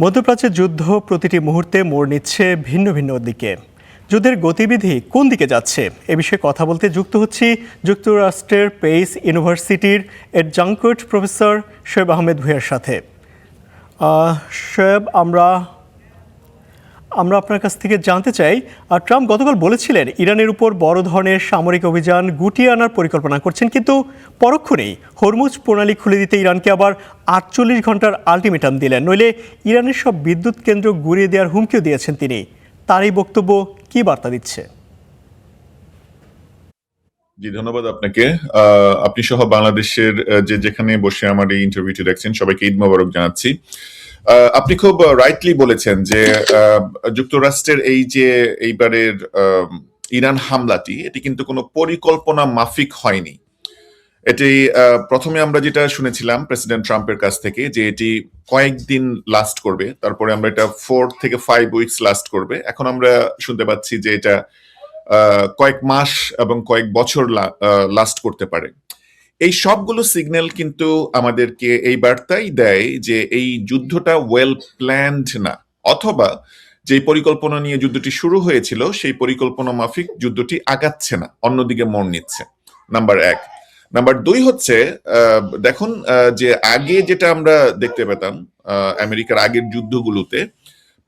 মধ্যপ্রাচ্যের যুদ্ধ প্রতিটি মুহূর্তে মোড় নিচ্ছে ভিন্ন ভিন্ন দিকে। যুদ্ধের গতিবিধি কোন দিকে যাচ্ছে এ বিষয়ে কথা বলতে যুক্ত হচ্ছি যুক্তরাষ্ট্রের পেইস ইউনিভার্সিটির অ্যাডজাংক্ট প্রফেসর শোয়েব আহমেদ ভূঁইয়ার সাথে। শোয়েব, আমরা আপনার কাছ থেকে জানতে চাই, ট্রাম্প গতকাল বলেছিলেন ইরানের উপর বড় ধরনের সামরিক অভিযান গুটিয়ে আনার পরিকল্পনা করছেন, কিন্তু পরক্ষণেই হরমুজ প্রণালী খুলে দিতে ইরানকে আবার 48 ঘন্টার আলটিমেটাম দিলেন, নইলে ইরানের সব বিদ্যুৎ কেন্দ্র গুঁড়িয়ে দেওয়ার হুমকিও দিয়েছেন তিনি। তার এই বক্তব্য কি বার্তা দিচ্ছে? জি, ধন্যবাদ আপনাকে। আপনি সহ বাংলাদেশের যেখানে বসে আমার এই ইন্টারভিউটি দেখছেন সবাইকে ঈদ মোবারক জানাচ্ছি। আপনি খুব রাইটলি বলেছেন যে যুক্তরাষ্ট্রের এইবারের ইরান হামলাটি এটি কিন্তু কোনো পরিকল্পনা মাফিক হয়নি। এটি প্রথমে আমরা যেটা শুনেছিলাম প্রেসিডেন্ট ট্রাম্পের কাছ থেকে যে এটি কয়েকদিন লাস্ট করবে, তারপরে আমরা এটা 4 থেকে 5 উইকস লাস্ট করবে। এখন আমরা শুনতে পাচ্ছি যে এটা কয়েক মাস এবং কয়েক বছর লাস্ট করতে পারে। এই সবগুলো সিগন্যাল কিন্তু আমাদেরকে এই বার্তাই দেয় যে এই যুদ্ধটা ওয়েল প্ল্যান্ড না, অথবা যে পরিকল্পনা নিয়ে যুদ্ধটি শুরু হয়েছিল সেই পরিকল্পনা মাফিক যুদ্ধটি আগাচ্ছে না, অন্যদিকে মোড় নিচ্ছে। নাম্বার 1। নাম্বার 2 হচ্ছে দেখুন যে আগে যেটা আমরা দেখতে পেতাম আমেরিকার আগের যুদ্ধগুলোতে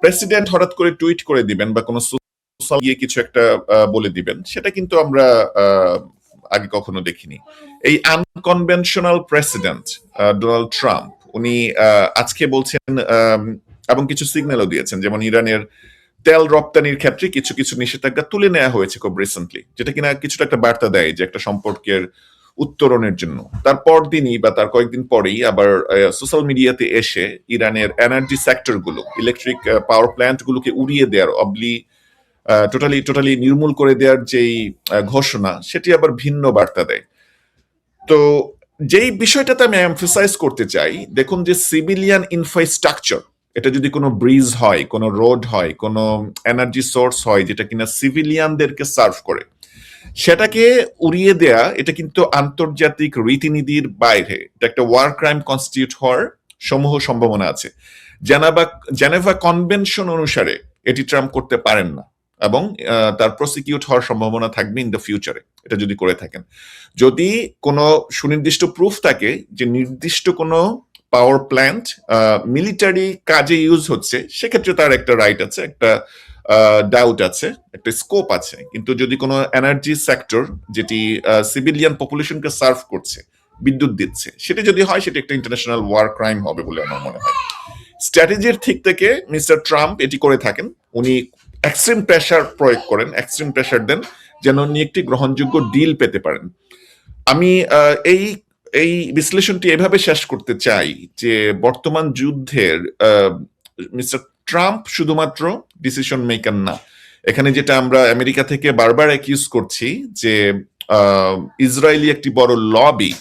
প্রেসিডেন্ট হঠাৎ করে টুইট করে দিবেন বা কোনো সোশ্যাল গিয়ে কিছু একটা বলে দিবেন, সেটা কিন্তু আমরা আগে কখনো দেখিনি। এই আনকনভেনশনাল প্রেসিডেন্ট ডোনাল্ড ট্রাম্প উনি আজকে বলছেন এবং কিছু সিগন্যালও দিয়েছেন, যেমন ইরানের তেল রপ্তানির ক্ষেত্রে কিছু কিছু নিষেধাজ্ঞা তুলে নেওয়া হয়েছে খুব রিসেন্টলি, যেটা কিনা কিছুটা একটা বার্তা দেয় যে একটা সম্পর্কের উত্তরণের জন্য। তারপর দিনই বা তার কয়েকদিন পরেই আবার সোশ্যাল মিডিয়াতে এসে ইরানের এনার্জি সেক্টর গুলো, ইলেকট্রিক পাওয়ার প্ল্যান্ট গুলোকে উড়িয়ে দেওয়ার টোটালি নির্মূল করে দেওয়ার যেই ঘোষণা, সেটি আবার ভিন্ন বার্তা দেয়। তো যেই বিষয়টাতে আমি এমফাসাইজ করতে চাই, দেখুন যে সিভিলিয়ান ইনফ্রাস্ট্রাকচার, এটা যদি কোনো ব্রিজ হয়, কোনো রোড হয়, কোনো এনার্জি সোর্স হয় যেটা কিনা সিভিলিয়ানদেরকে সার্ভ করে, সেটাকে উড়িয়ে দেয়া এটা কিন্তু আন্তর্জাতিক রীতিনীতির বাইরে। এটা একটা ওয়ার ক্রাইম কনস্টিটিউট হওয়ার সমূহ সম্ভাবনা আছে। জেনেভা কনভেনশন অনুসারে এটি ট্রাম্প করতে পারেন না, এবং তার প্রসিকিউট হওয়ার সম্ভাবনা থাকবে ইন দ্য ফিউচারে এটা যদি করে থাকেন। যদি কোনো সুনির্দিষ্ট প্রুফ থাকে যে নির্দিষ্ট কোনো পাওয়ার প্ল্যান্ট মিলিটারি কাজে ইউজ হচ্ছে, সেক্ষেত্রে তার একটা রাইট আছে, একটা ডাউট আছে, একটা স্কোপ আছে। কিন্তু যদি কোনো এনার্জি সেক্টর যেটি সিভিলিয়ান পপুলেশনকে সার্ভ করছে, বিদ্যুৎ দিচ্ছে, সেটা যদি হয় সেটা একটা ইন্টারন্যাশনাল ওয়ার ক্রাইম হবে বলে আমার মনে হয়। স্ট্র্যাটেজির দিক থেকে মিস্টার ট্রাম্প এটি করে থাকেন, উনি এক্সট্রিম প্রেশার প্রয়োগ করেন, এক্সট্রিম প্রেশার দেন যেন উনি একটি গ্রহণযোগ্য ডিল পেতে পারেন। আমি এই বিশ্লেষণটি এভাবে শেষ করতে চাই যে বর্তমান যুদ্ধের মিস্টার ট্রাম্প শুধুমাত্র ডিসিশন মেকার না। এখানে যেটা আমরা আমেরিকা থেকে বারবার অ্যাকিউজ করছি যে ইসরায়েলি একটি বড় লবি,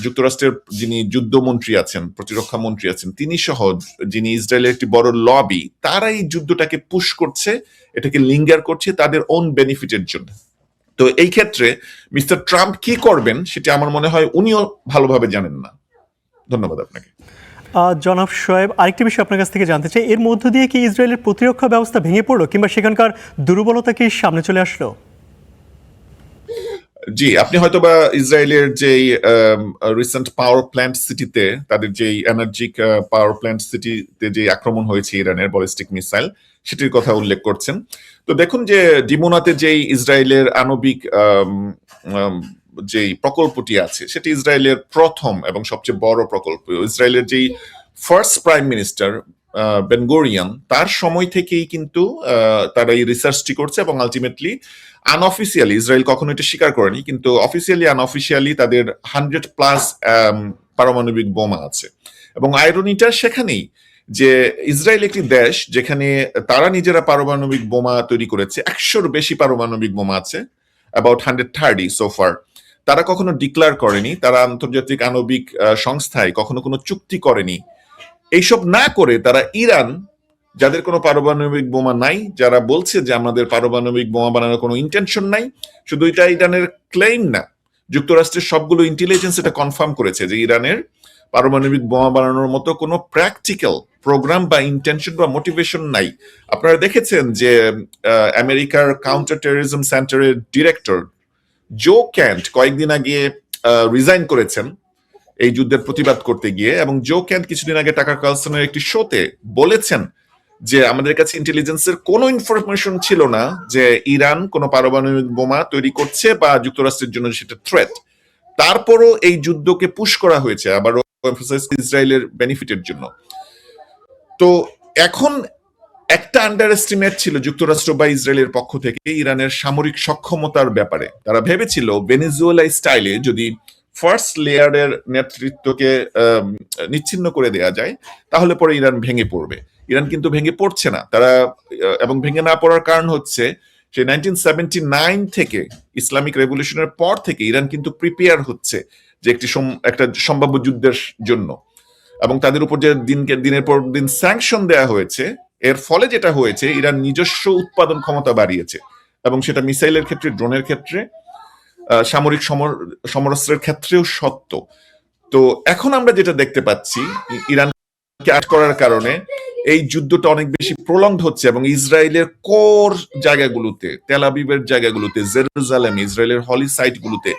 যুক্তরাষ্ট্রের যিনি যুদ্ধমন্ত্রী আছেন, প্রতিরক্ষা মন্ত্রী আছেন, তিনি সহ যিনি ইসরায়েলের একটি বড় লবি, তারা এই যুদ্ধটাকে পুশ করছে, এটাকে লিঙ্গার করছে তাদের ওন বেনিফিটের জন্য। তো এই ক্ষেত্রে মিস্টার ট্রাম্প কি করবেন সেটা আমার মনে হয় উনিও ভালোভাবে জানেন না। ধন্যবাদ আপনাকে। জনাব শোয়েব, আরেকটি বিষয় আপনার কাছ থেকে জানতে চাই, এর মধ্য দিয়ে কি ইসরায়েলের প্রতিরক্ষা ব্যবস্থা ভেঙে পড়লো, কিংবা সেখানকার দুর্বলতা কি সামনে চলে আসলো? জি, আপনি হয়তোবা ইসরায়েলের যেই রিসেন্ট পাওয়ার প্ল্যান্ট সিটিতে, তাদের যেই এনার্জিক পাওয়ার প্ল্যান্ট সিটিতে যে আক্রমণ হয়েছে ইরানের ব্যালিস্টিক মিসাইল, সেটির কথা উল্লেখ করছেন। তো দেখুন যে ডিমোনাতে যেই ইসরায়েলের আণবিক যেই প্রকল্পটি আছে, সেটি ইসরায়েলের প্রথম এবং সবচেয়ে বড় প্রকল্প। ইসরায়েলের যেই ফার্স্ট প্রাইম মিনিস্টার বেনগোরিয়ান, তার সময় থেকেই কিন্তু তারা এই রিসার্চটি করছে, এবং আলটিমেটলি আনঅফিসিয়ালি, ইসরায়েল কখনো এটা স্বীকার করেনি, কিন্তু অফিসিয়ালি আনঅফিসিয়ালি তাদের 100+ পারমাণবিক বোমা আছে। এবং আইরনিটা সেখানেই যে ইসরায়েল একটি দেশ যেখানে তারা নিজেরা পারমাণবিক বোমা তৈরি করেছে, 100-র বেশি পারমাণবিক বোমা আছে, অ্যাবাউট 130 সোফার। তারা কখনো ডিক্লেয়ার করেনি, তারা আন্তর্জাতিক আণবিক সংস্থায় কখনো কোনো চুক্তি করেনি। এইসব না করে তারা ইরান, যাদের কোনো পারমাণবিক বোমা নাই, যারা বলছে যে আমাদের পারমাণবিক বোমা বানানোর কোনো ইন্টেনশন নাই, শুধু এটা ইরানের ক্লেইম না, যুক্তরাষ্ট্রের সবগুলো ইন্টেলিজেন্স এটা কনফার্ম করেছে যে ইরানের পারমাণবিক বোমা বানানোর মতো কোনো প্র্যাকটিক্যাল প্রোগ্রাম বা ইন্টেনশন বা মোটিভেশন নাই। আপনারা দেখেছেন যে আমেরিকার কাউন্টার টেররিজম সেন্টারের ডিরেক্টর জো ক্যান্ট কয়েকদিন আগে রিজাইন করেছেন এই যুদ্ধের প্রতিবাদ করতে গিয়ে, এবং জো ক্যান্ট কিছুদিন আগে টাকার কালসনের একটি শোতে বলেছেন যে আমাদের কাছে ইন্টেলিজেন্সের কোনো ইনফরমেশন ছিল না যে ইরান কোনো পারমাণবিক বোমা তৈরি করছে বা যুক্তরাষ্ট্রের জন্য সেটা থ্রেট। তারপরও এই যুদ্ধকে পুশ করা হয়েছে, আবার ইসরায়েলের বেনিফিটের জন্য। তো এখন একটা আন্ডার এস্টিমেট ছিল যুক্তরাষ্ট্র বা ইসরায়েলের পক্ষ থেকে ইরানের সামরিক সক্ষমতার ব্যাপারে। তারা ভেবেছিল ভেনেজুয়েলা স্টাইলে যদি ফার্স্ট লেয়ারের নেতৃত্বকে নিচ্ছিন্ন করে দেয়া যায় তাহলে পরে ইরান ভেঙে পড়বে। ইরান কিন্তু ভেঙে পড়ছে না। তারা এবং ভেঙে না পড়ার কারণ হচ্ছে সেই 1979 থেকে ইসলামিক রেভলিউশনের পর থেকে ইরান কিন্তু প্রিপেয়ার হচ্ছে যে একটা সম্ভাব্য যুদ্ধের জন্য, এবং তাদের উপর যে দিনের পর দিন স্যাংশন দেয়া হয়েছে এর ফলে যেটা হয়েছে ইরান নিজস্ব উৎপাদন ক্ষমতা বাড়িয়েছে, এবং সেটা মিসাইলের ক্ষেত্রে, ড্রোনের ক্ষেত্রে, সামরিক সমরাস্ত্রের ক্ষেত্রেও সত্য। তো এখন আমরা যেটা দেখতে পাচ্ছি ইরানকে আট করার কারণে এই যুদ্ধটা অনেক বেশি প্রলংড হচ্ছে, এবং ইসরায়েলের কোর জায়গাগুলোতে, তেল আবিবের জায়গাগুলোতে, জেরুজালেম, ইসরায়েলের হলি সাইটগুলোতে,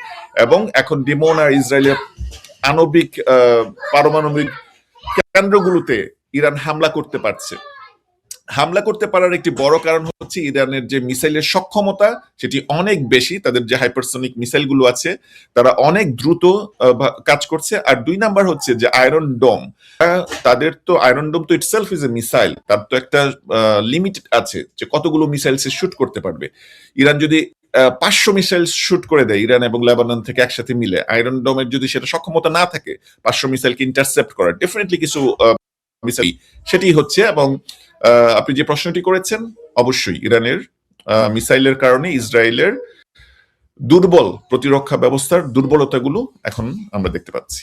এবং এখন ডিমোন আর ইসরায়েলের আণবিক পারমাণবিক কেন্দ্রগুলোতে ইরান হামলা করতে পারছে। হামলা করতে পারার একটি বড় কারণ হচ্ছে ইরানের যে মিসাইলের সক্ষমতা সেটি অনেক বেশি। তাদের যে হাইপারসনিক মিসাইল গুলো আছে তারা অনেক দ্রুত কাজ করছে। আর 2 নাম্বার হচ্ছে যে আয়রন ডোম, তাদের তো আয়রন ডোম তো ইটসেলফ ইজ এ মিসাইল, তার তো একটা লিমিট আছে যে কতগুলো মিসাইল সে শুট করতে পারবে। ইরান যদি 500 মিসাইল শুট করে দেয় ইরান এবং লেবানন থেকে একসাথে মিলে, আয়রন ডোমের যদি সেটা সক্ষমতা না থাকে 500 মিসাইলকে ইন্টারসেপ্ট করার, ডেফিনেটলি কিছু মিসাইল সেটি হচ্ছে। এবং আপনি যে প্রশ্নটি করেছেন, অবশ্যই ইরানের মিসাইলের কারণে ইসরায়েলের দুর্বল প্রতিরক্ষা ব্যবস্থার দুর্বলতাগুলো এখন আমরা দেখতে পাচ্ছি।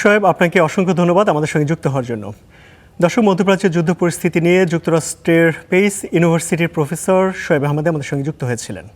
শোয়েব, আপনাকে অসংখ্য ধন্যবাদ আমাদের সঙ্গে যুক্ত হওয়ার জন্য। দর্শক, মধ্যপ্রাচ্যের যুদ্ধ পরিস্থিতি নিয়ে যুক্তরাষ্ট্রের পেইস ইউনিভার্সিটির প্রফেসর শোয়েব আহমেদ আমাদের সঙ্গে যুক্ত হয়েছিলেন।